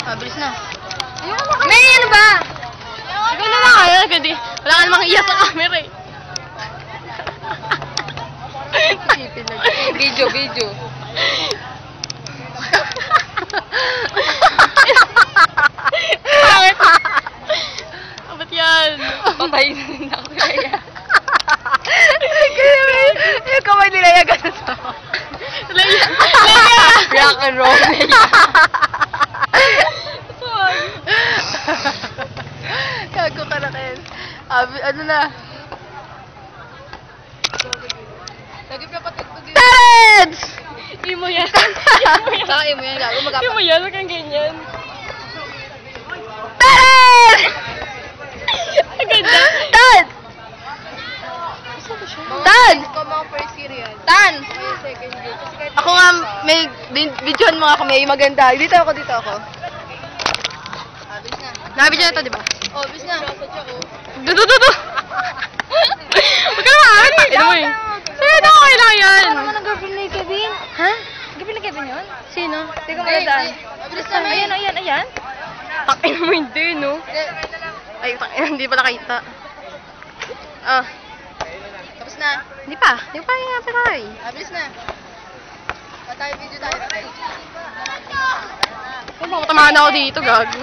Bilis na. May ano ba? Ikaw na lang kaya, kasi wala ka namang iya sa camera eh. Video. Ba't yan? Patay na rin ako kaya. Yung kamay nilaya ganun sa Leia! Rock and roll, Leia! Gago ka na kayo. Ano na? Lagi pa patugtog yun. Parents! Imo yan. Saka imo yan, gago mag-apa. Imo yan, huwag kang ganyan. Parents! Ang ganda. Dad! Tan! Tan! Ako nga, may videohan mo nga ako, may maganda. Dito ako. Bis na. Nabidyo na to, di ba? Oh, bis na. Dudu! Huwag ka naman! Ito mo eh. Sino na okay lang yan? Parang ang girlfriend ni Kevin. Ha? Girlfriend ni Kevin yun? Sino? Hindi ko maladaan. Bilis na, ayan. Takin mo hindi, no? Ay, hindi pa nakita. Tapos na. Hindi pa yung pinay. Bilis na. Video tayo. Tamahan ako dito, gago.